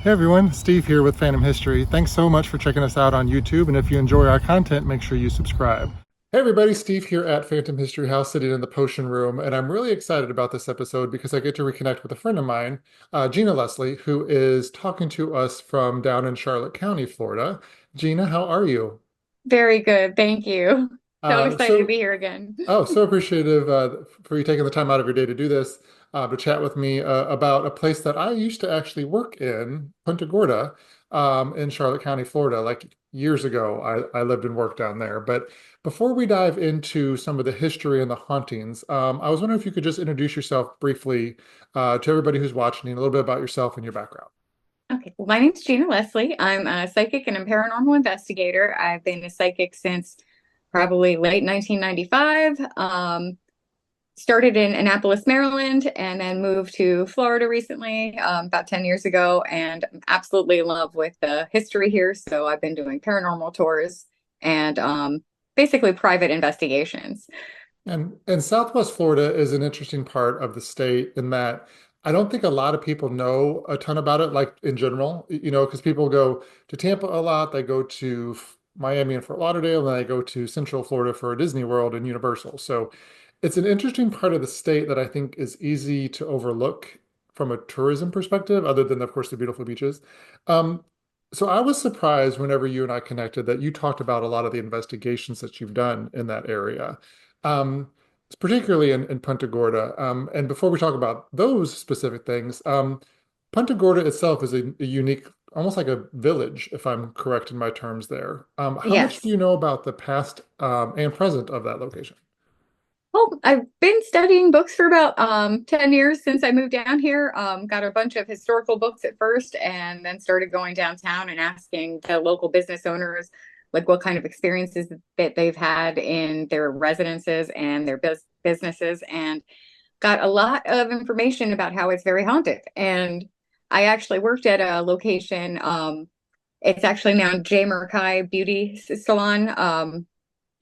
Hey everyone, Steve here with Phantom History. Thanks so much for checking us out on YouTube, and if you enjoy our content, make sure you subscribe. Hey everybody, Steve here at Phantom History House, sitting in the potion room, and I'm really excited about this episode because I get to reconnect with a friend of mine, Gina Leslie, who is talking to us from down in Charlotte County, Florida. Gina, how are you? Very good. Thank you. So Uh, excited to so be here again. Oh, so appreciative for you taking the time out of your day to do this, to chat with me about a place that I used to actually work in, Punta Gorda, in Charlotte County, Florida. Like years ago, I lived and worked down there. But before we dive into some of the history and the hauntings, I was wondering if you could just introduce yourself briefly to everybody who's watching, a little bit about yourself and your background. Okay. Well, my name's Gina Leslie. I'm a psychic and a paranormal investigator. I've been a psychic since probably late 1995. Started in Annapolis, Maryland, and then moved to Florida recently, about 10 years ago, and I'm absolutely in love with the history here. So I've been doing paranormal tours and basically private investigations. And Southwest Florida is an interesting part of the state in that I don't think a lot of people know a ton about it, like in general, because people go to Tampa a lot, they go to Miami and Fort Lauderdale, and they go to Central Florida for Disney World and Universal. So it's an interesting part of the state that I think is easy to overlook from a tourism perspective, other than, of course, the beautiful beaches. Um, so I was surprised whenever you and I connected that you talked about a lot of the investigations that you've done in that area, um, particularly in Punta Gorda. And before we talk about those specific things, Punta Gorda itself is a unique, almost like a village, if I'm correct in my terms there. How much do Yes. you know about the past and present of that location? Well, I've been studying books for about 10 years since I moved down here. Got a bunch of historical books at first and then started going downtown and asking the local business owners like what kind of experiences that they've had in their residences and their businesses, and got a lot of information about how it's very haunted. And I actually worked at a location. It's actually now J. Murkai Beauty Salon.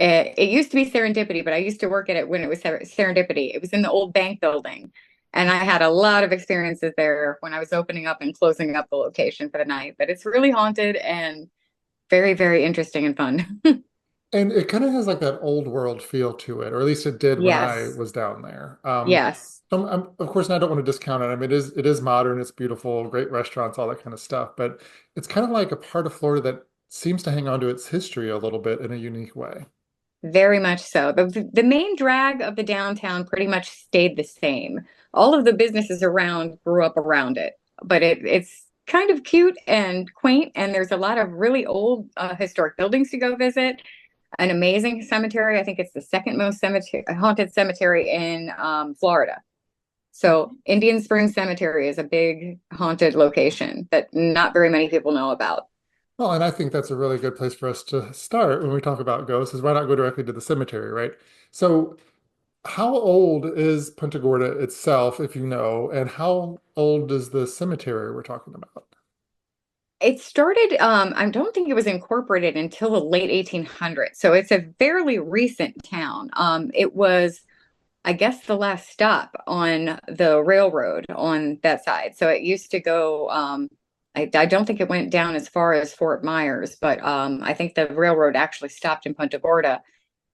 It used to be Serendipity, but I used to work at it when it was Serendipity. It was in the old bank building. And I had a lot of experiences there when I was opening up and closing up the location for the night. But it's really haunted and very, very interesting and fun. And it kind of has like that old world feel to it, or at least it did when I Yes. was down there. Yes. Of course, and I don't want to discount it. I mean, it is modern, it's beautiful, great restaurants, all that kind of stuff. But it's kind of like a part of Florida that seems to hang on to its history a little bit in a unique way. Very much so. The main drag of the downtown pretty much stayed the same. All of the businesses around grew up around it, but it's kind of cute and quaint, and there's a lot of really old historic buildings to go visit. An amazing cemetery. I think it's the second most haunted cemetery in Florida. So Indian Springs Cemetery is a big haunted location that not very many people know about. Well, and I think that's a really good place for us to start when we talk about ghosts, is why not go directly to the cemetery, right? So, how old is Punta Gorda itself, if you know, and how old is the cemetery we're talking about? It started, I don't think it was incorporated until the late 1800s. So it's a fairly recent town. It was, I guess, the last stop on the railroad on that side. So it used to go, I don't think it went down as far as Fort Myers, but I think the railroad actually stopped in Punta Gorda.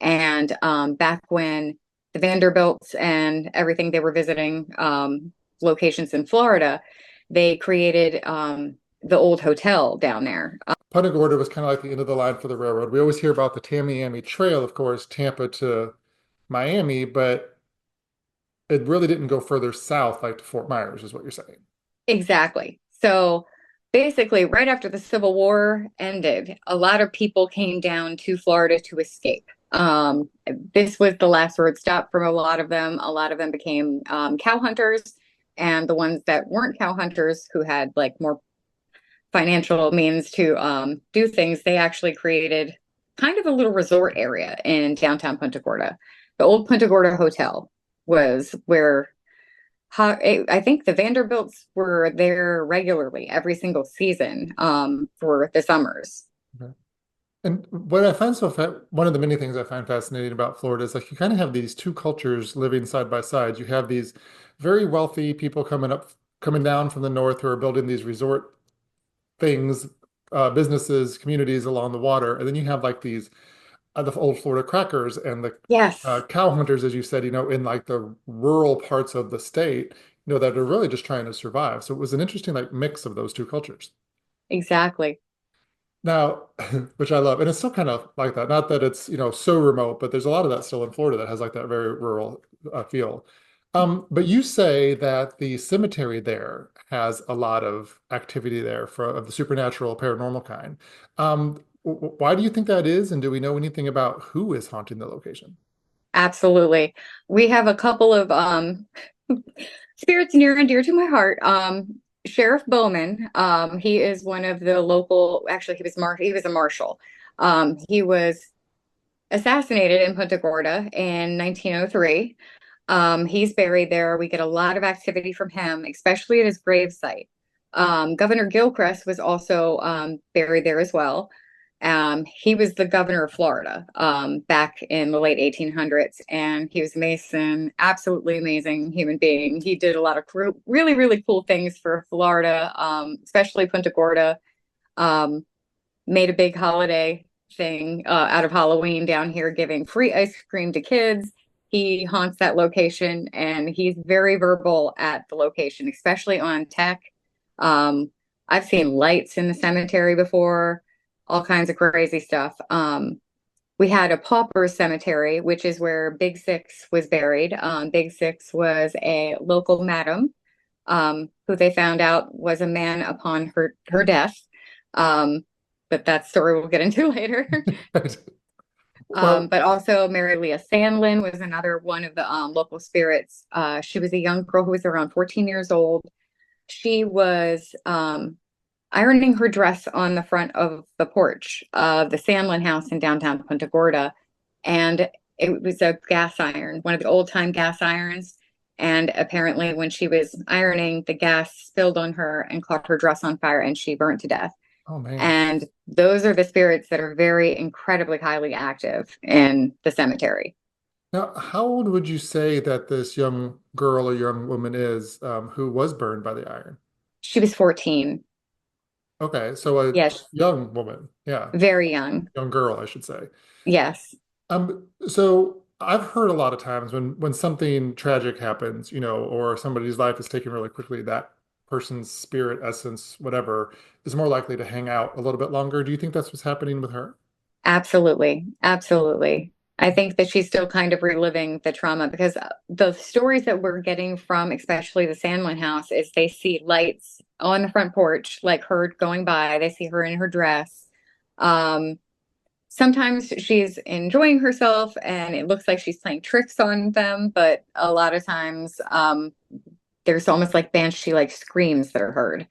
And back when the Vanderbilts and everything, they were visiting locations in Florida, they created the old hotel down there. Punta Gorda was kind of like the end of the line for the railroad. We always hear about the Tamiami Trail, of course, Tampa to Miami, but it really didn't go further south, like to Fort Myers, is what you're saying. Exactly. So basically, right after the Civil War ended, a lot of people came down to Florida to escape. This was the last road stop for a lot of them. A lot of them became cow hunters, and the ones that weren't cow hunters, who had like more financial means to do things, they actually created kind of a little resort area in downtown Punta Gorda. The old Punta Gorda Hotel was where I think the Vanderbilts were there regularly every single season for the summers. Okay. And what I find one of the many things I find fascinating about Florida is like you kind of have these two cultures living side by side. You have these very wealthy people coming down from the north who are building these resort things, businesses, communities along the water. And then you have like these the old Florida crackers and the Yes, cow hunters, as you said, in like the rural parts of the state, that are really just trying to survive. So it was an interesting like mix of those two cultures. exactly. Now, which I love, and it's still kind of like that. Not that it's, so remote, but there's a lot of that still in Florida that has like that very rural feel. But you say that the cemetery there has a lot of activity there of the supernatural, paranormal kind. Why do you think that is? And do we know anything about who is haunting the location? Absolutely. We have a couple of spirits near and dear to my heart. Sheriff Bowman, he is one of the local, actually he was a marshal. He was assassinated in Punta Gorda in 1903. He's buried there. We get a lot of activity from him, especially at his grave site. Governor Gilchrist was also buried there as well. He was the governor of Florida back in the late 1800s, and he was a Mason, absolutely amazing human being. He did a lot of really, really cool things for Florida, especially Punta Gorda. Um, Made a big holiday thing out of Halloween down here, giving free ice cream to kids. He haunts that location and he's very verbal at the location, especially on tech. Um, I've seen lights in the cemetery before, all kinds of crazy stuff. We had a pauper cemetery, which is where Big Six was buried. Big Six was a local madam who they found out was a man upon her death. Um, but that story we'll get into later. Well, But also Mary Leah Sandlin was another one of the local spirits. She was a young girl who was around 14 years old. She was ironing her dress on the front of the porch of the Sandlin house in downtown Punta Gorda. And it was a gas iron, one of the old time gas irons. And apparently, when she was ironing, the gas spilled on her and caught her dress on fire and she burnt to death. oh man. And those are the spirits that are very incredibly highly active in the cemetery. Now, how old would you say that this young girl or young woman is who was burned by the iron? She was 14. Okay, so a Yes, young woman, yeah, very young. young girl, I should say. Yes, So I've heard a lot of times when something tragic happens, or somebody's life is taken really quickly, that person's spirit, essence, whatever, is more likely to hang out a little bit longer. Do you think that's what's happening with her? absolutely. Absolutely. I think that she's still kind of reliving the trauma because the stories that we're getting from, especially the Sandlin house, is they see lights on the front porch, like her going by. They see her in her dress. Um, Sometimes she's enjoying herself and it looks like she's playing tricks on them, but a lot of times there's almost like banshee like screams that are heard.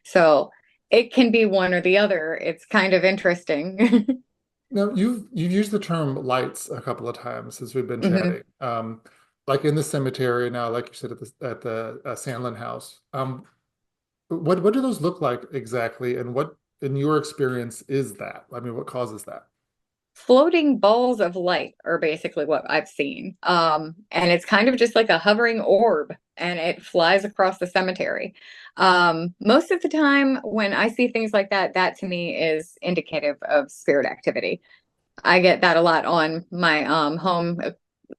So it can be one or the other. It's kind of interesting. Now, you've used the term lights a couple of times since we've been Mhm. chatting. Like in the cemetery now, like you said at the Sandlin house. What do those look like exactly, and what, in your experience, is that? I mean, what causes that? Floating balls of light are basically what I've seen. And it's kind of just like a hovering orb and it flies across the cemetery. Most of the time when I see things like that, that to me is indicative of spirit activity. I get that a lot on my home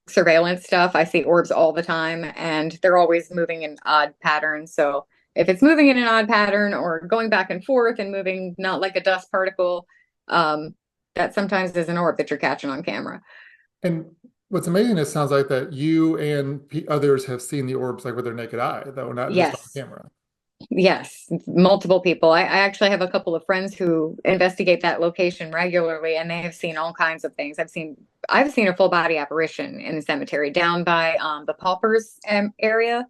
surveillance stuff. I see orbs all the time and they're always moving in odd patterns. So if it's moving in an odd pattern or going back and forth and moving not like a dust particle, um, that sometimes is an orb that you're catching on camera. And what's amazing, it sounds like that you and others have seen the orbs like with their naked eye, though, not just on Yes. camera. Yes, multiple people. I actually have a couple of friends who investigate that location regularly, and they have seen all kinds of things. I've seen a full body apparition in the cemetery down by the paupers area.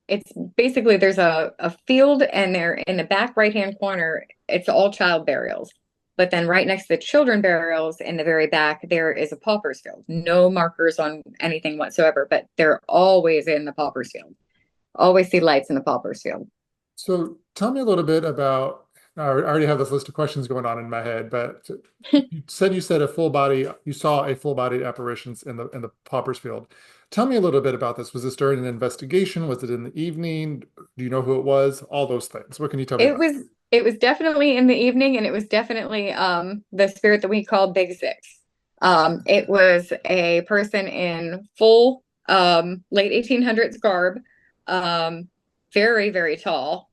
It's basically there's a field, and there in the back right hand corner, it's all child burials. But then right next to the children burials in the very back, there is a paupers field. No markers on anything whatsoever, but they're always in the paupers field. Always see lights in the paupers field. So tell me a little bit about, I already have this list of questions going on in my head, but you said you saw a full body apparitions in the Paupers Field. Tell me a little bit about this. Was this during an investigation? Was it in the evening? Do you know who it was? All those things. What can you tell me It about was it? It was definitely in the evening, and it was definitely the spirit that we called Big Six. It was a person in full late 1800s garb, um, very, very tall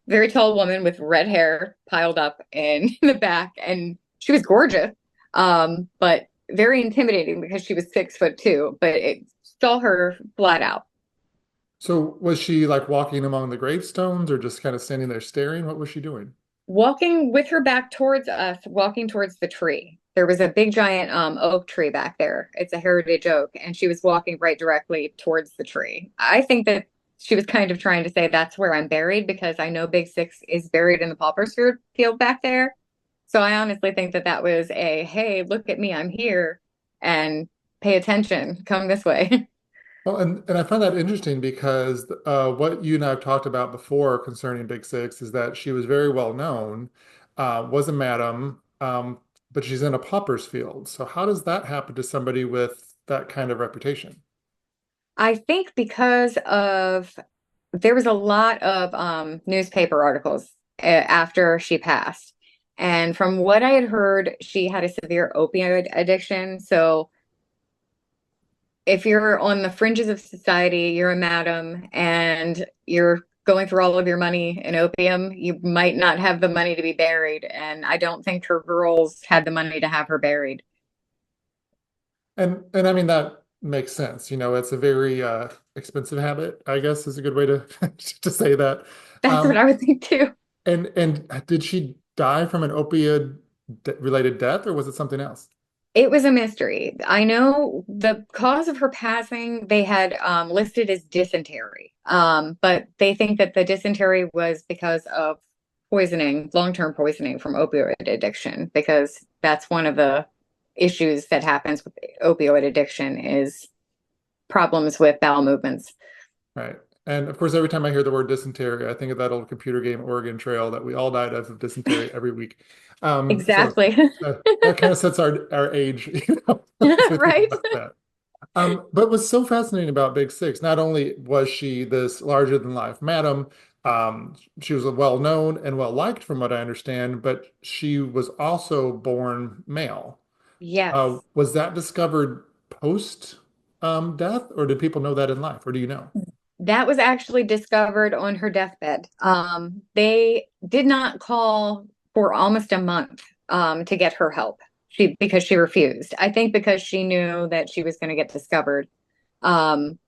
woman with red hair piled up in the back, and she was gorgeous, but very intimidating because she was 6'2", but it saw her flat out. So was she like walking among the gravestones or just kind of standing there staring? What was she doing? Walking with her back towards us, walking towards the tree. There was a big giant oak tree back there. It's a heritage oak, and she was walking right directly towards the tree. I think that she was kind of trying to say that's where I'm buried because I know Big Six is buried in the pauper field back there. So I honestly think that that was a, hey, look at me, I'm here, and pay attention, come this way. Well, and I find that interesting because what you and I have talked about before concerning Big Six is that she was very well known, was a madam, but she's in a pauper's field. So how does that happen to somebody with that kind of reputation? I think because of there was a lot of newspaper articles after she passed. And from what I had heard, she had a severe opioid addiction. So if you're on the fringes of society, you're a madam and you're going through all of your money in opium, you might not have the money to be buried. And I don't think her girls had the money to have her buried. And I mean that makes sense. You know, it's a very expensive habit, I guess is a good way to to say that. That's what Um, I would think too. and did she die from an opioid de related death or was it something else? It was a mystery. I know the cause of her passing they had listed as dysentery, but they think that the dysentery was because of poisoning, long-term poisoning from opioid addiction, because that's one of the issues that happens with opioid addiction is problems with bowel movements. Right. And of course, every time I hear the word dysentery, I think of that old computer game Oregon Trail that we all died of dysentery every week. So Exactly. that kind of sets our age, as we think Right? about that. But what's so fascinating about Big Six, not only was she this larger than life madam, she was well known and well liked from what I understand, but she was also born male. Yes. Was that discovered post death, or did people know that in life, or do you know? That was actually discovered on her deathbed. They did not call for almost a month to get her help. Because she refused. I think because she knew that she was going to get discovered. Um,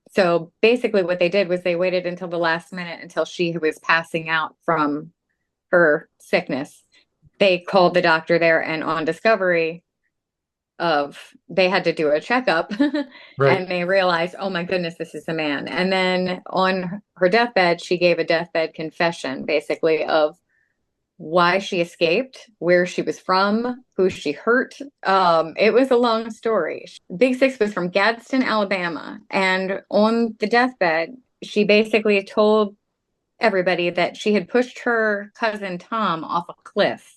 so basically, what they did was they waited until the last minute until she was passing out from her sickness. They called the doctor there, and on discovery, of they had to do a checkup Right. and they realized, oh my goodness, this is a man. And then on her deathbed, she gave a deathbed confession basically of why she escaped, where she was from, who she hurt. It was a long story. Big Six was from Gadsden, Alabama. And on the deathbed, she basically told everybody that she had pushed her cousin Tom off a cliff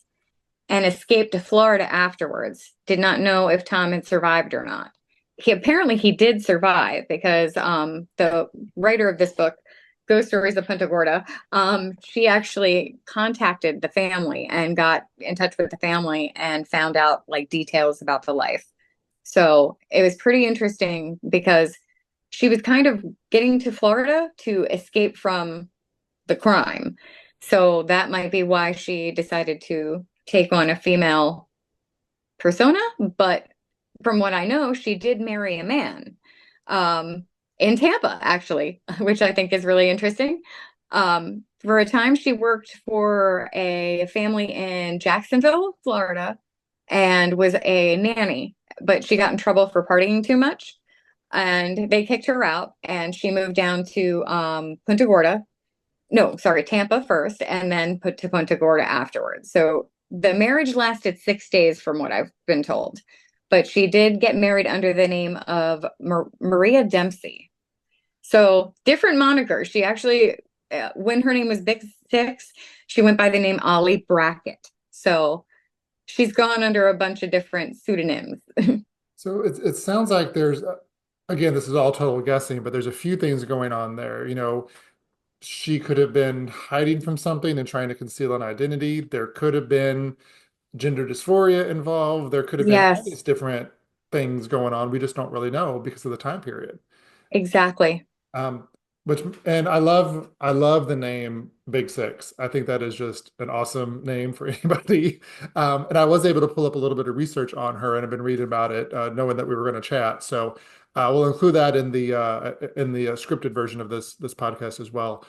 and escaped to Florida afterwards. Did not know if Tom had survived or not. He did survive because the writer of this book, Ghost Stories of Punta Gorda, she actually contacted the family and got in touch with the family and found out like details about the life. So it was pretty interesting because she was kind of getting to Florida to escape from the crime. So that might be why she decided to take on a female persona. But from what I know, she did marry a man um, in Tampa, actually, which I think is really interesting. For a time, she worked for a family in Jacksonville, Florida, and was a nanny, but she got in trouble for partying too much. And they kicked her out, and she moved down to Punta Gorda, no, sorry, Tampa first, and then put to Punta Gorda afterwards. So the marriage lasted 6 days, from what I've been told. But she did get married under the name of Maria Dempsey. So different monikers. She actually, when her name was Big Six, she went by the name Ollie Brackett. So she's gone under a bunch of different pseudonyms. So it sounds like there's, again, this is all total guessing, but there's a few things going on there. You know, she could have been hiding from something and trying to conceal an identity. There could have been gender dysphoria involved. There could have been all Yes, these different things going on. We just don't really know because of the time period. exactly. Um, which and I love the name Big Six. I think that is just an awesome name for anybody. And I was able to pull up a little bit of research on her, and I've been reading about it, knowing that we were going to chat. So we'll include that in the scripted version of this podcast as well.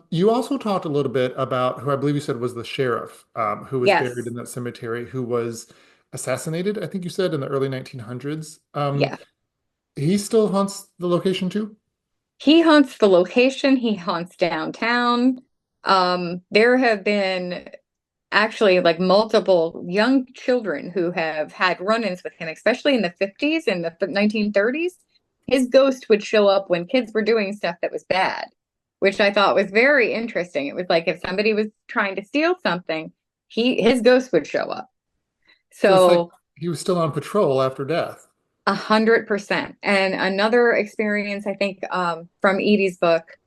You also talked a little bit about who I believe you said was the sheriff, who was buried Yes. in that cemetery, who was assassinated, I think you said, in the early 1900s. Yeah. He still haunts the location too? He haunts the location, he haunts downtown. There have been actually like multiple young children who have had run-ins with him, especially in the 50s and the 1930s. His ghost would show up when kids were doing stuff that was bad, which I thought was very interesting. It was like if somebody was trying to steal something, his ghost would show up. So it's like So he was still on patrol after death. 100%. And another experience, I think, from Edie's book,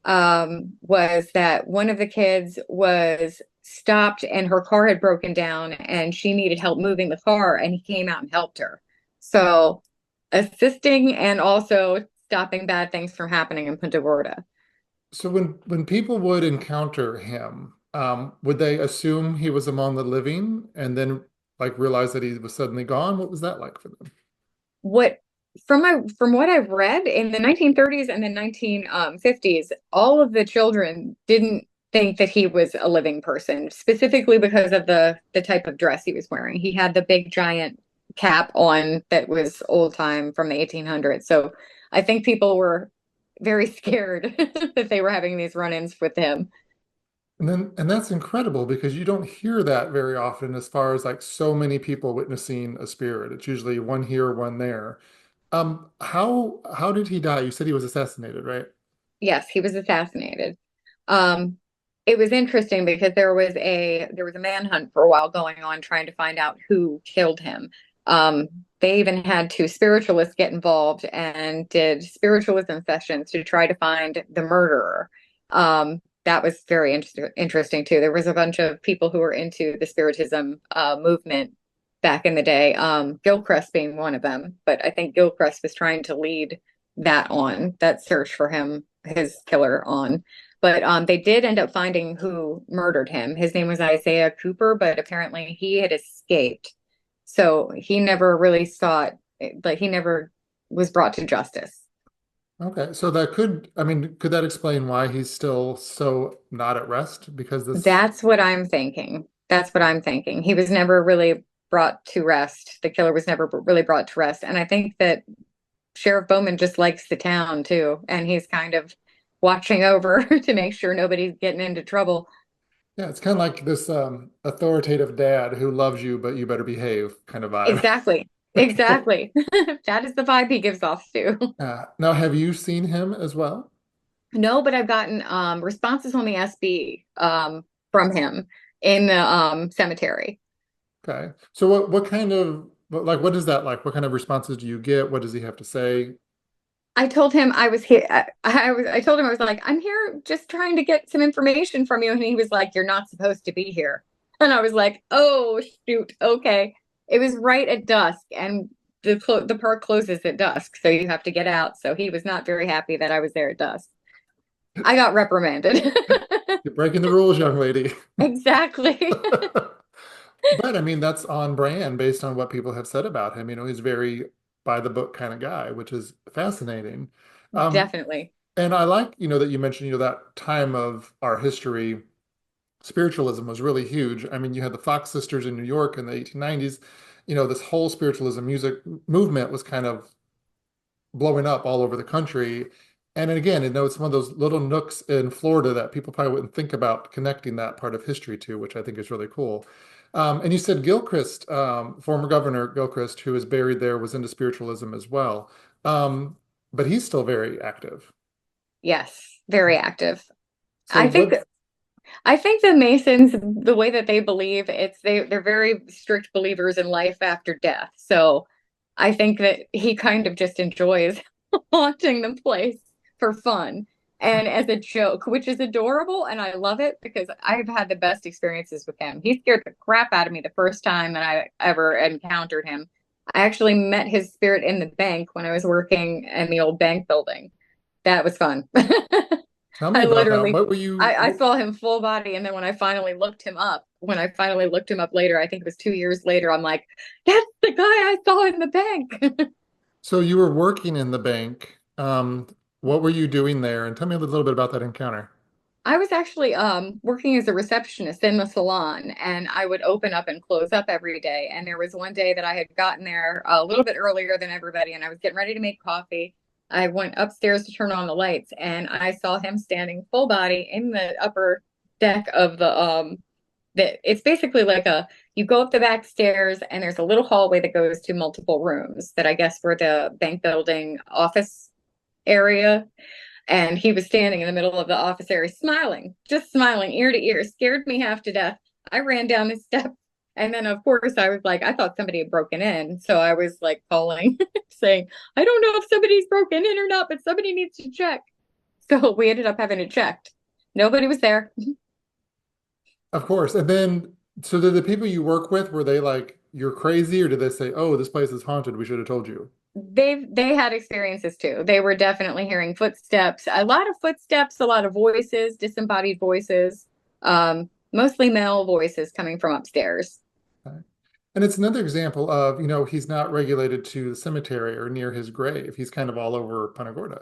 was that one of the kids was stopped and her car had broken down and she needed help moving the car, and he came out and helped her. So assisting and also stopping bad things from happening in Punta Gorda. So when people would encounter him, would they assume he was among the living and then like realize that he was suddenly gone? What was that like for them? What from what I've read in the 1930s and the 1950s, all of the children didn't think that he was a living person, specifically because of the type of dress he was wearing. He had the big giant cap on that was old time from the 1800s. So I think people were very scared that they were having these run-ins with him. And that's incredible because you don't hear that very often as far as like so many people witnessing a spirit. It's usually one here, one there. How did he die? You said he was assassinated, right? Yes, he was assassinated. Um, it was interesting because there was a manhunt for a while going on trying to find out who killed him. They even had two spiritualists get involved and did spiritualism sessions to try to find the murderer. That was very interesting too. There was a bunch of people who were into the spiritism movement back in the day. Gilchrist being one of them, but I think Gilchrist was trying to lead that search for him, his killer on. But they did end up finding who murdered him. His name was Isaiah Cooper, but apparently he had escaped. So he never really sought, like he never was brought to justice. Okay, so that could, I mean, could that explain why he's still so not at rest? Because this, That's what I'm thinking. That's what I'm thinking. He was never really brought to rest. The killer was never really brought to rest. And I think that Sheriff Bowman just likes the town too, and he's kind of watching over to make sure nobody's getting into trouble. yeah, it's kind of like this authoritative dad who loves you, but you better behave kind of vibe. Exactly. Exactly. That is the vibe he gives off too. Now, have you seen him as well? No, but I've gotten responses on the SB from him in the cemetery. Okay. So what kind of like what is that like? What kind of responses do you get? What does he have to say? I told him I was here. I told him I was like, I'm here just trying to get some information from you. And he was like, you're not supposed to be here. And I was like, oh shoot, okay. It was right at dusk, and the park closes at dusk, so you have to get out. So he was not very happy that I was there at dusk. I got reprimanded. You're breaking the rules, young lady. Exactly. But I mean, that's on brand based on what people have said about him. He's very by the book kind of guy, which is fascinating. Um, Definitely. and I like, that you mentioned, that time of our history, spiritualism was really huge. I mean, you had the Fox sisters in New York in the 1890s. This whole spiritualism music movement was kind of blowing up all over the country. And again, it's one of those little nooks in Florida that people probably wouldn't think about connecting that part of history to, which I think is really cool. And you said Gilchrist, former Governor Gilchrist, who is buried there, was into spiritualism as well. But he's still very active. Yes, very active. So I think what, I think the Masons, the way that they believe, they're very strict believers in life after death. So I think that he kind of just enjoys haunting the place for fun. and as a joke, which is adorable. And I love it because I've had the best experiences with him. He scared the crap out of me the first time that I ever encountered him. I actually met his spirit in the bank when I was working in the old bank building. That was fun. Tell me I about that. literally, What were you? I saw him full body. And then when I finally looked him up later, I think it was 2 years later, I'm like, that's the guy I saw in the bank. So you were working in the bank. What were you doing there? And tell me a little bit about that encounter. I was actually working as a receptionist in the salon, and I would open up and close up every day. And there was one day that I had gotten there a little bit earlier than everybody, and I was getting ready to make coffee. I went upstairs to turn on the lights, and I saw him standing full body in the upper deck of it's basically like a you go up the back stairs, and there's a little hallway that goes to multiple rooms that I guess were the bank building office area, and he was standing in the middle of the office area, smiling, just smiling ear to ear, scared me half to death. I ran down the steps. And then, of course, I was like, I thought somebody had broken in. So I was like calling, saying, I don't know if somebody's broken in or not, but somebody needs to check. So we ended up having it checked. Nobody was there. Of course. And then, so did the people you work with, were they like, you're crazy, or did they say, oh, this place is haunted, we should have told you? They had experiences too. They were definitely hearing footsteps, a lot of footsteps, a lot of voices, disembodied voices, mostly male voices coming from upstairs. Okay. And it's another example of, he's not regulated to the cemetery or near his grave. He's kind of all over Punta Gorda.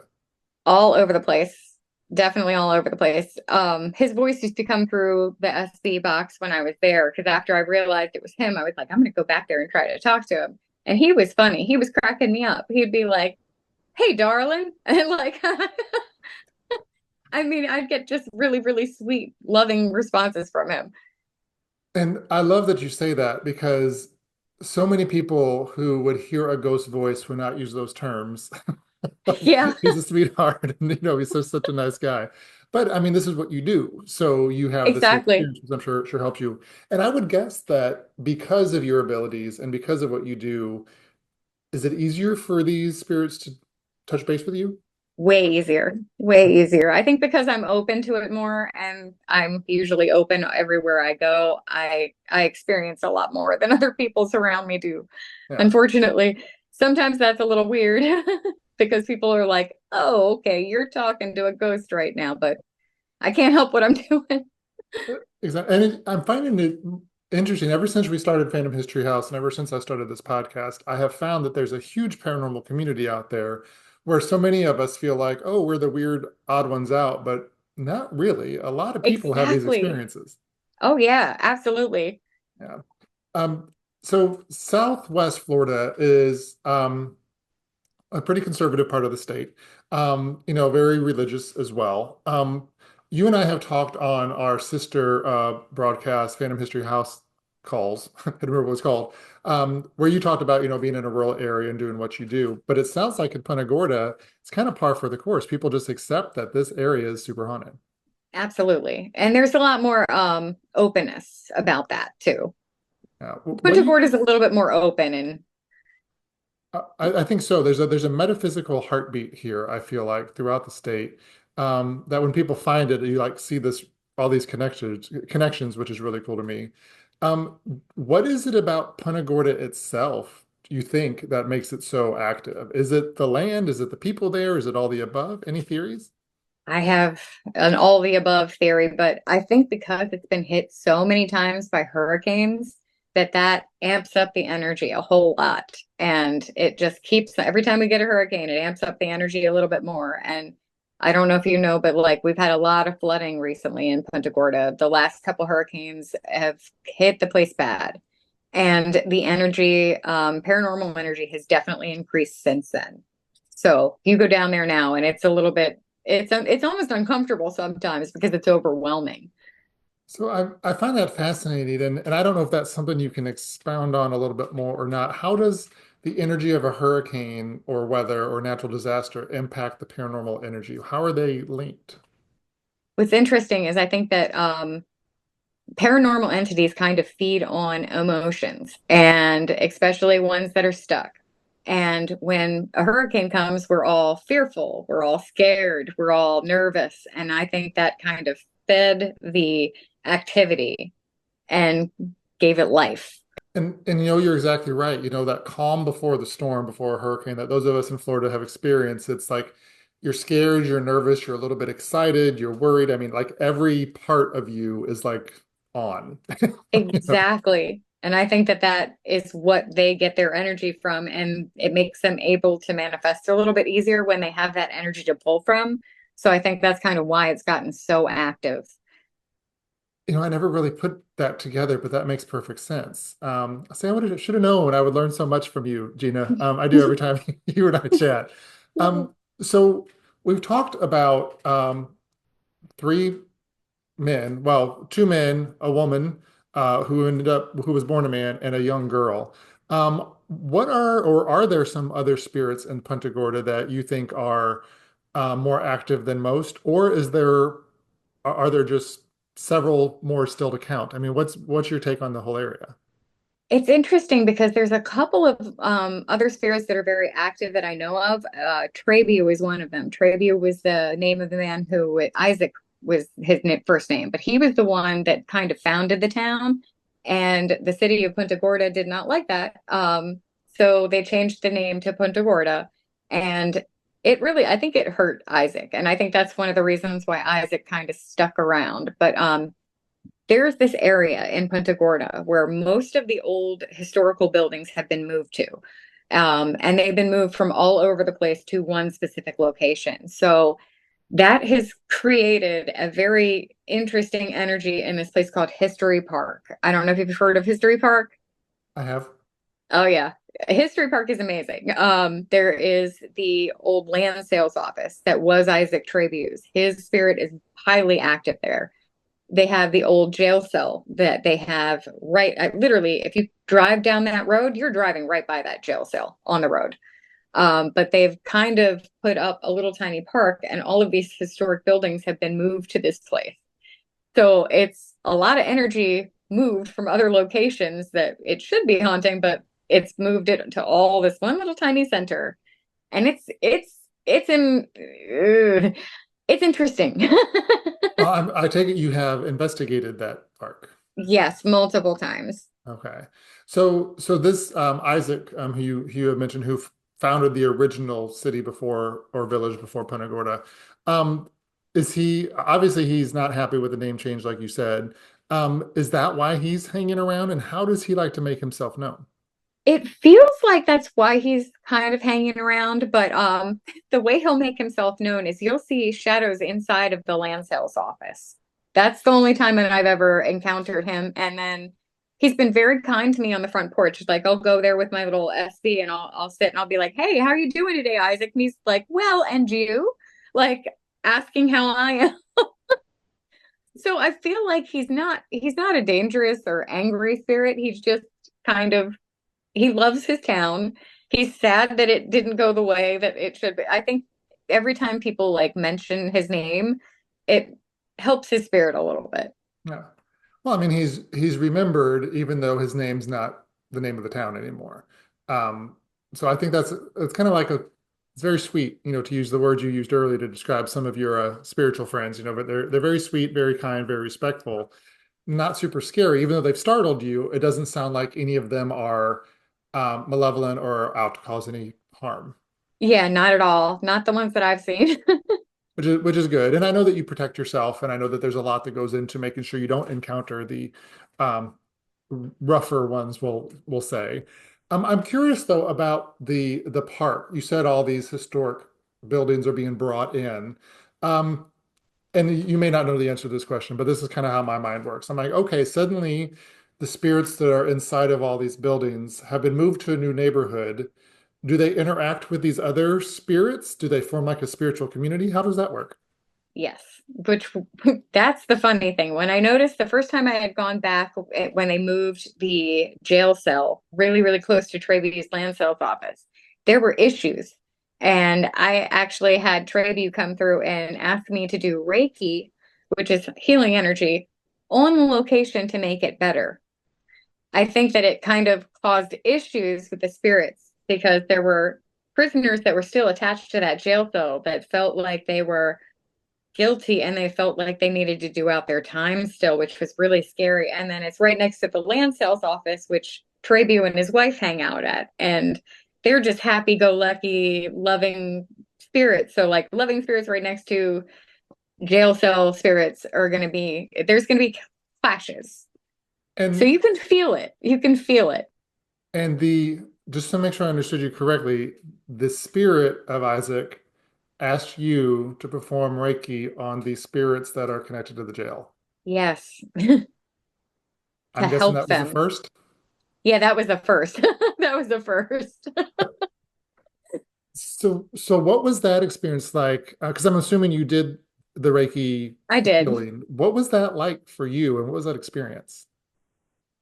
All over the place. Definitely all over the place. His voice used to come through the SB box when I was there because after I realized it was him, I was like, I'm gonna go back there and try to talk to him. And he was funny. He was cracking me up. He'd be like, "Hey, darling," and like, I mean, I'd get just really, really sweet, loving responses from him. And I love that you say that because so many people who would hear a ghost voice would not use those terms. Like, Yeah, he's a sweetheart and he's such a nice guy. But I mean, this is what you do. So you have this exactly. experience, which I'm sure helps you. And I would guess that because of your abilities and because of what you do, is it easier for these spirits to touch base with you? Way easier, way easier. I think because I'm open to it more and I'm usually open everywhere I go, I experience a lot more than other people around me do. Yeah. Unfortunately, sometimes that's a little weird because people are like, "Oh, okay, you're talking to a ghost right now," but I can't help what I'm doing. Exactly. And I'm finding it interesting. Ever since we started Phantom History House and ever since I started this podcast, I have found that there's a huge paranormal community out there where so many of us feel like, oh, we're the weird, odd ones out, but not really. A lot of people have these Exactly. experiences. Oh yeah, absolutely. Yeah. So Southwest Florida is a pretty conservative part of the state, very religious as well. You and I have talked on our sister broadcast, Phantom History House calls, I don't remember what it's called, where you talked about, being in a rural area and doing what you do. But it sounds like in Punta Gorda, it's kind of par for the course. People just accept that this area is super haunted. Absolutely. And there's a lot more openness about that too. What Punta do you Gorda is a little bit more open and I think so. There's a metaphysical heartbeat here, I feel like, throughout the state. That when people find it, you like see this all these connections, which is really cool to me. Um, what is it about Punta Gorda itself, do you think, that makes it so active? Is it the land? Is it the people there? Is it all the above? Any theories? I have an all the above theory, but I think because it's been hit so many times by hurricanes that amps up the energy a whole lot. And it just keeps every time we get a hurricane, it amps up the energy a little bit more. And I don't know if you know, but like we've had a lot of flooding recently in Punta Gorda. The last couple hurricanes have hit the place bad. And the energy, paranormal energy has definitely increased since then. So you go down there now and it's a little bit it's almost uncomfortable sometimes because it's overwhelming. So I find that fascinating, and I don't know if that's something you can expound on a little bit more or not. How does the energy of a hurricane or weather or natural disaster impact the paranormal energy? How are they linked? What's interesting is I think that paranormal entities kind of feed on emotions and especially ones that are stuck. And when a hurricane comes, we're all fearful, we're all scared, we're all nervous. And I think that kind of fed the activity and gave it life. And you're exactly right. That calm before the storm, before a hurricane that those of us in Florida have experienced. It's like you're scared, you're nervous, you're a little bit excited, you're worried. I mean, like every part of you is like on. You know? Exactly. And I think that that is what they get their energy from, and it makes them able to manifest a little bit easier when they have that energy to pull from. So I think that's kind of why it's gotten so active. I never really put that together, but that makes perfect sense. I should have known. I would learn so much from you, Gina. I do every time you and I chat. So we've talked about three men, well, two men, a woman who was born a man, and a young girl. What are or are there some other spirits in Punta Gorda that you think are more active than most, or are there just several more still to count? I mean, what's your take on the whole area? It's interesting because there's a couple of other spirits that are very active that I know of. Trabue is one of them. Trabue was the name of the man who Isaac was his first name, but he was the one that kind of founded the town, and the city of Punta Gorda did not like that. So they changed the name to Punta Gorda, and it really, I think it hurt Isaac, and I think that's one of the reasons why Isaac kind of stuck around. But there's this area in Punta Gorda where most of the old historical buildings have been moved to. And they've been moved from all over the place to one specific location. So that has created a very interesting energy in this place called History Park. I don't know if you've heard of History Park. I have. Oh, yeah. History Park is amazing. There is the old land sales office that was Isaac Trebue's. His spirit is highly active there. They have the old jail cell that they have literally, if you drive down that road, you're driving right by that jail cell on the road. But they've kind of put up a little tiny park, and all of these historic buildings have been moved to this place. So it's a lot of energy moved from other locations that it should be haunting, but it's moved it to all this one little tiny center. And it's in it's interesting. I take it you have investigated that park. Yes, multiple times. Okay. So this Isaac, who you have mentioned, who founded the original city before or village before Punta Gorda, is he obviously he's not happy with the name change, like you said. Is that why he's hanging around, and how does he like to make himself known? It feels like that's why he's kind of hanging around, but the way he'll make himself known is you'll see shadows inside of the land sales office. That's the only time that I've ever encountered him. And then he's been very kind to me on the front porch. Like I'll go there with my little SB and I'll sit and I'll be like, "Hey, how are you doing today, Isaac?" And he's like, "Well, and you?" Like asking how I am. So I feel like he's not a dangerous or angry spirit. He's just kind of he loves his town. He's sad that it didn't go the way that it should be. I think every time people like mention his name, it helps his spirit a little bit. Yeah. Well, I mean, he's remembered even though his name's not the name of the town anymore. Um, so I think it's kind of like it's very sweet, to use the word you used earlier to describe some of your spiritual friends, but they're very sweet, very kind, very respectful, not super scary. Even though they've startled you, it doesn't sound like any of them are malevolent or out to cause any harm. Yeah, not at all. Not the ones that I've seen. Which is good. And I know that you protect yourself, and I know that there's a lot that goes into making sure you don't encounter the um, rougher ones, we'll say. I'm curious though about the park. You said all these historic buildings are being brought in. Um, and you may not know the answer to this question, but this is kind of how my mind works. I'm like, okay, suddenly the spirits that are inside of all these buildings have been moved to a new neighborhood. Do they interact with these other spirits? Do they form like a spiritual community? How does that work? Yes, which that's the funny thing. When I noticed the first time I had gone back when they moved the jail cell really, really close to Trevi's land sales office, there were issues. And I actually had Trevi come through and ask me to do Reiki, which is healing energy, on the location to make it better. I think that it kind of caused issues with the spirits because there were prisoners that were still attached to that jail cell that felt like they were guilty and they felt like they needed to do out their time still, which was really scary. And then it's right next to the land sales office, which Trebu and his wife hang out at. And they're just happy go lucky, loving spirits. So, like, loving spirits right next to jail cell spirits are going to be, there's going to be clashes. So And you can feel it. You can feel it. the just to make sure I understood you correctly, the spirit of Isaac asked you to perform Reiki on the spirits that are connected to the jail. Yes. To I'm guessing help that was the them. first. Yeah, that was the first. That was the first. So what was that experience like? Because I'm assuming you did the Reiki I did. healing. What was that like for you, and what was that experience?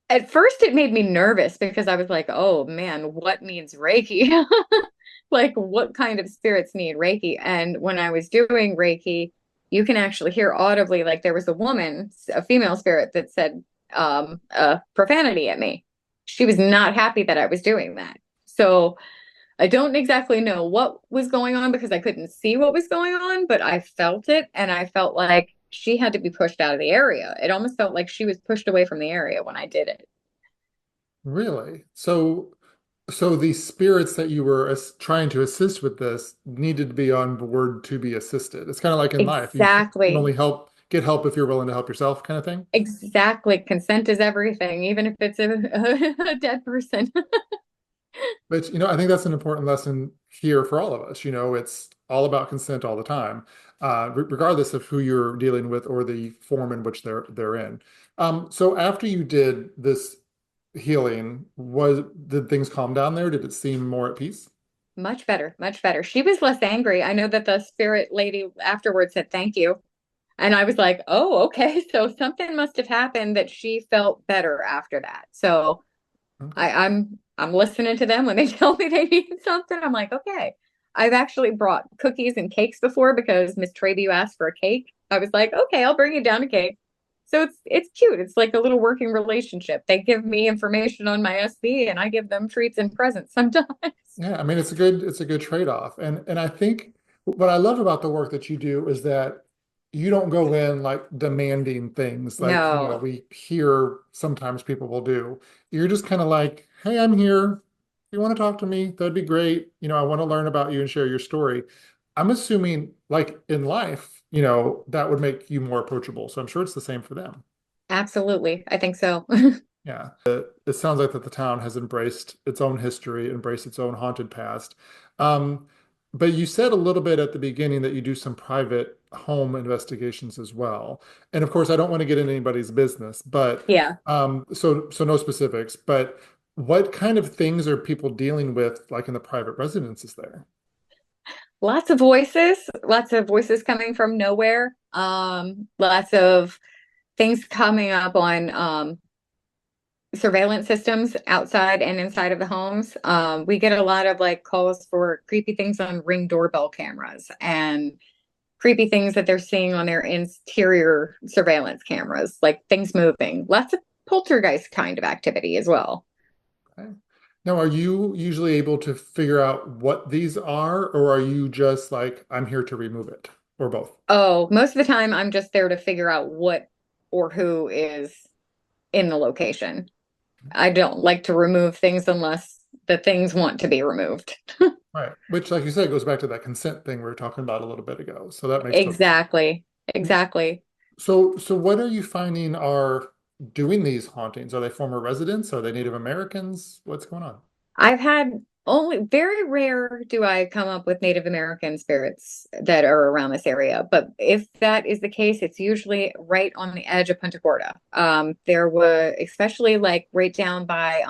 At first, it made me nervous because I was like, oh man, what needs Reiki? Like, what kind of spirits need Reiki? And when I was doing Reiki, you can actually hear audibly, like, there was a woman, a female spirit that said profanity at me. She was not happy that I was doing that. So I don't exactly know what was going on because I couldn't see what was going on, but I felt it and I felt like she had to be pushed out of the area. It almost felt like she was pushed away from the area when I did it. Really? So the spirits that you were trying to assist with this needed to be on board to be assisted. It's kind of like in life. You can only Exactly. get help if you're willing to help yourself, kind of thing. Exactly. Consent is everything, even if it's a dead person. But I think that's an important lesson here for all of us. It's all about consent all the time, regardless of who you're dealing with or the form in which they're in. So after you did this healing, did things calm down there? Did it seem more at peace? Much better, much better. She was less angry. I know that the spirit lady afterwards said thank you. And I was like, oh, okay. So something must have happened that she felt better after that. So Okay. I'm listening to them when they tell me they need something. I'm like, okay. I've actually brought cookies and cakes before because Miss Trabue asked for a cake. I was like, okay, I'll bring you down a cake. So it's cute. It's like a little working relationship. They give me information on my SB and I give them treats and presents sometimes. Yeah, I mean it's a good trade-off. And I think what I love about the work that you do is that you don't go in like demanding things like, No, we hear sometimes people will do. You're just kind of like, hey, I'm here. If you want to talk to me, that'd be great. I want to learn about you and share your story. I'm assuming like in life, that would make you more approachable. So I'm sure it's the same for them. absolutely. I think so. Yeah. It sounds like that the town has embraced its own history, embraced its own haunted past. Um, but you said a little bit at the beginning that you do some private home investigations as well. And of course, I don't want to get into anybody's business, but Yeah. so no specifics, but what kind of things are people dealing with like in the private residences there? Lots of voices coming from nowhere. Lots of things coming up on surveillance systems outside and inside of the homes. We get a lot of like calls for creepy things on Ring doorbell cameras and creepy things that they're seeing on their interior surveillance cameras, like things moving. Lots of poltergeist kind of activity as well. Okay. Now, are you usually able to figure out what these are, or are you just like, I'm here to remove it, or both? Oh, most of the time I'm just there to figure out what or who is in the location. I don't like to remove things unless the things want to be removed. Right. Which, like you said, goes back to that consent thing we were talking about a little bit ago. So that makes total sense. Exactly. Exactly. So what are you finding are doing these hauntings? Are they former residents? Are they Native Americans? What's going on? I've had only very rare do I come up with Native American spirits that are around this area. But if that is the case, it's usually right on the edge of Punta Gorda. There were especially like right down by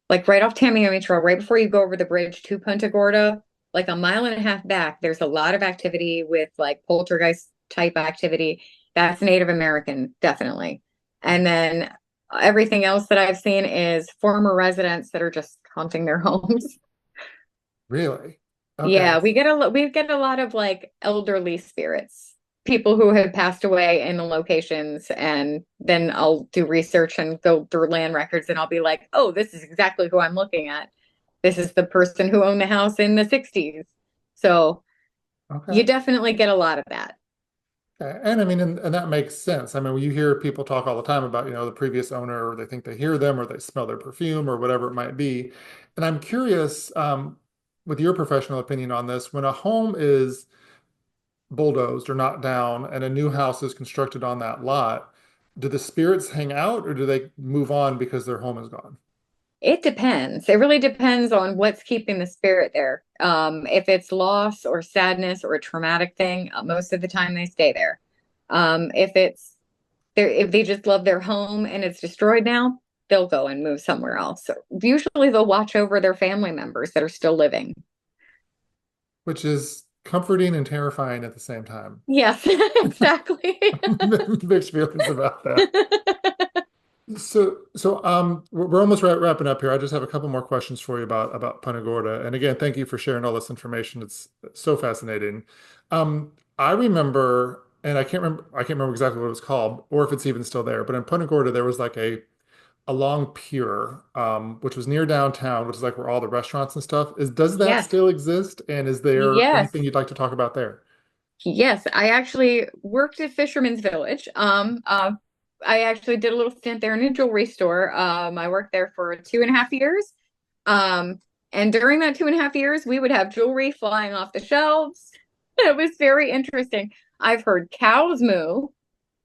like right off Tamiami Trail, right before you go over the bridge to Punta Gorda, like a mile and a half back, there's a lot of activity with like poltergeist type activity. That's Native American, definitely. And then everything else that I've seen is former residents that are just haunting their homes. Really? Okay. Yeah, we get a lot of like elderly spirits, people who have passed away in the locations, and then I'll do research and go through land records and I'll be like, "Oh, this is exactly who I'm looking at." This is the person who owned the house in the 60s. So you Okay. definitely get a lot of that. And I mean, and that makes sense. I mean, you hear people talk all the time about, the previous owner, or they think they hear them, or they smell their perfume, or whatever it might be. And I'm curious, with your professional opinion on this, when a home is bulldozed or knocked down and a new house is constructed on that lot, do the spirits hang out or do they move on because their home is gone? It depends. It really depends on what's keeping the spirit there. If it's loss or sadness or a traumatic thing, most of the time they stay there. If they just love their home and it's destroyed now, they'll go and move somewhere else. So usually they'll watch over their family members that are still living. Which is comforting and terrifying at the same time. Yes, exactly. Mixed feelings about that. We're almost wrapping up here. I just have a couple more questions for you about Punta Gorda. And again, thank you for sharing all this information. It's so fascinating. I remember, and I can't remember exactly what it was called, or if it's even still there. But in Punta Gorda, there was like a long pier, which was near downtown, which is like where all the restaurants and stuff is. Does that Yes, still exist? And is there yes, anything you'd like to talk about there? yes. I actually worked at Fisherman's Village. I actually did a little stint there in a jewelry store. I worked there for 2.5 years. Um, and during that 2.5 years, we would have jewelry flying off the shelves. It was very interesting. I've heard cows moo,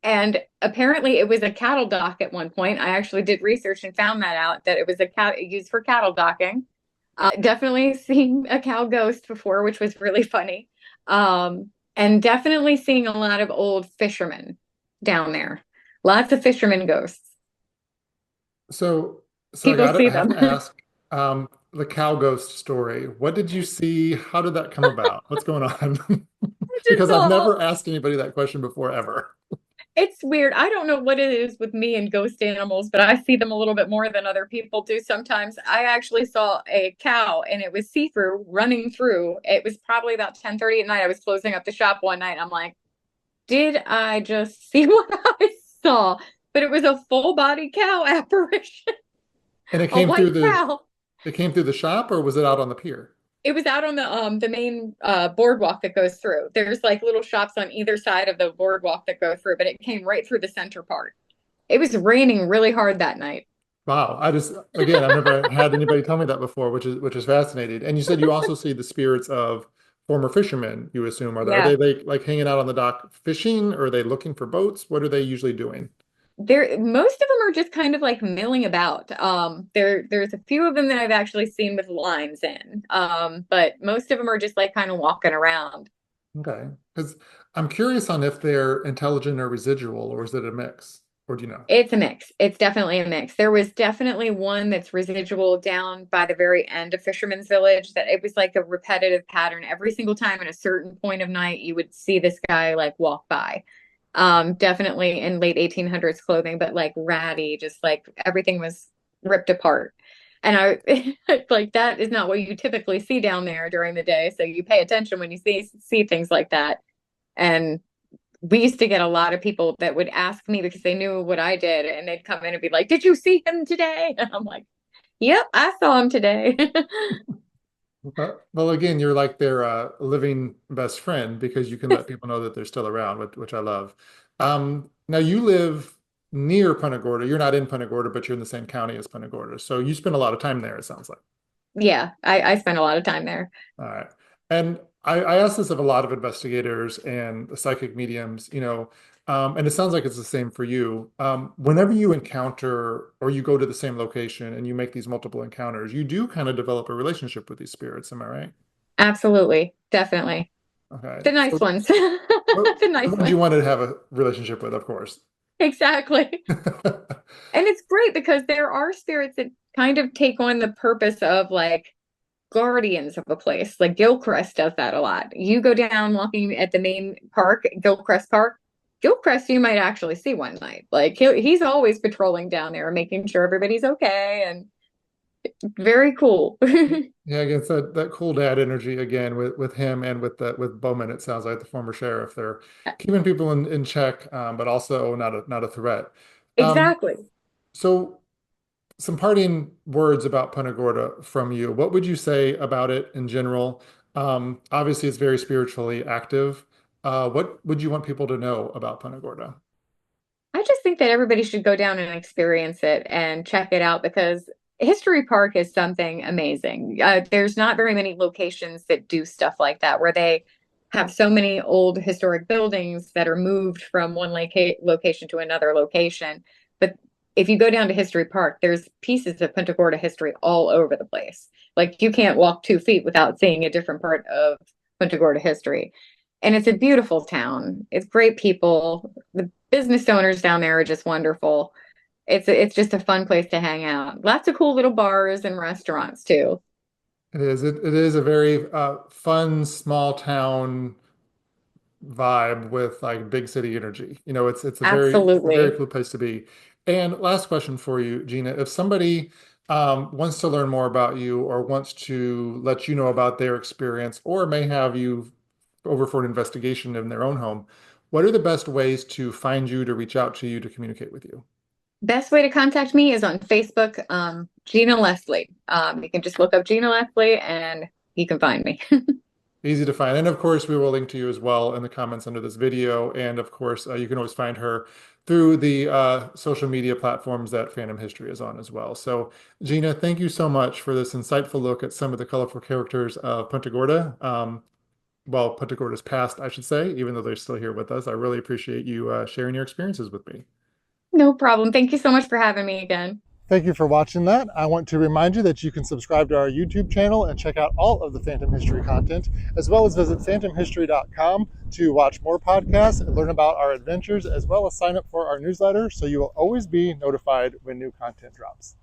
and apparently it was a cattle dock at one point. I actually did research and found that out that it was a cat used for cattle docking. Definitely seen a cow ghost before, which was really funny. And definitely seeing a lot of old fishermen down there. Lots of fishermen ghosts. So, so People I see have them. to ask, the cow ghost story. What did you see? How did that come about? What's going on? Just Because I've all never asked anybody that question before, ever. It's weird. I don't know what it is with me and ghost animals, but I see them a little bit more than other people do sometimes. I actually saw a cow and it was see-through running through. It was probably about 10:30 at night. I was closing up the shop one night. I'm like, did I just see what I saw? But it was a full body cow apparition, And a white cow. it came through the shop, or was it out on the pier? It was out on the main boardwalk that goes through. There's like little shops on either side of the boardwalk that go through, but it came right through the center part. It was raining really hard that night. Wow. Again, I've never had anybody tell me that before, which is fascinating. And you said you also see the spirits of former fishermen, you assume. Are Yeah. they like hanging out on the dock fishing? Or are they looking for boats? What are they usually doing? Most of them are just kind of like milling about. There's a few of them that I've actually seen with lines in. But most of them are just like kind of walking around. Okay. Because I'm curious on if they're intelligent or residual, or is it a mix? Or do you know? It's a mix. It's definitely a mix. There was definitely one that's residual down by the very end of Fisherman's Village that it was like a repetitive pattern. Every single time at a certain point of night, you would see this guy like walk by. Definitely in late 1800s clothing, but like ratty, just like everything was ripped apart. And I like that is not what you typically see down there during the day. So you pay attention when you see things like that. And we used to get a lot of people that would ask me because they knew what I did, and they'd come in and be like, "Did you see him today?" And I'm like, "Yep, I saw him today." Well, again, you're like their living best friend because you can let people know that they're still around, which I love. Now you live near Punta Gorda. You're not in Punta Gorda, but you're in the same county as Punta Gorda. So you spend a lot of time there, it sounds like. Yeah, I spent a lot of time there. All right. And I asked this of a lot of investigators and psychic mediums, and it sounds like it's the same for you. Whenever you encounter or you go to the same location and you make these multiple encounters, you do kind of develop a relationship with these spirits. Am I right? Absolutely, definitely. Okay. The nice So ones. the The nice ones you ones. wanted to have a relationship with, of course. Exactly. And it's great because there are spirits that kind of take on the purpose of like guardians of a place. Like Gilchrist does that a lot. You go down walking at the main park, Gilchrist Park. Gilchrist, you might actually see one night. Like he's always patrolling down there, making sure everybody's okay, and very cool. Yeah, again, so that cool dad energy again with him and with Bowman, it sounds like the former sheriff. They're keeping people in check, but also not a threat. Um, Exactly. so some parting words about Punta Gorda from you. What would you say about it in general? Obviously, it's very spiritually active. What would you want people to know about Punta Gorda? I just think that everybody should go down and experience it and check it out because History Park is something amazing. There's not very many locations that do stuff like that, where they have so many old historic buildings that are moved from one location to another location. But if you go down to History Park, there's pieces of Punta Gorda history all over the place. Like you can't walk 2 feet without seeing a different part of Punta Gorda history. And it's a beautiful town. It's great people. The business owners down there are just wonderful. It's just a fun place to hang out. Lots of cool little bars and restaurants too. It is. It is a very fun small town vibe with like big city energy. It's a very Absolutely. cool place to be. And last question for you, Gina. If somebody wants to learn more about you or wants to let you know about their experience or may have you over for an investigation in their own home, what are the best ways to find you, to reach out to you, to communicate with you? Best way to contact me is on Facebook, Gina Leslie. You can just look up Gina Leslie and you can find me. Easy to find. And of course, we will link to you as well in the comments under this video. And of course, you can always find her through the social media platforms that Phantom History is on as well. So, Gina, thank you so much for this insightful look at some of the colorful characters of Punta Gorda. Well, Punta Gorda's past, I should say, even though they're still here with us. I really appreciate you sharing your experiences with me. No problem. Thank you so much for having me again. Thank you for watching that. I want to remind you that you can subscribe to our YouTube channel and check out all of the Phantom History content, as well as visit phantomhistory.com to watch more podcasts and learn about our adventures, as well as sign up for our newsletter so you will always be notified when new content drops.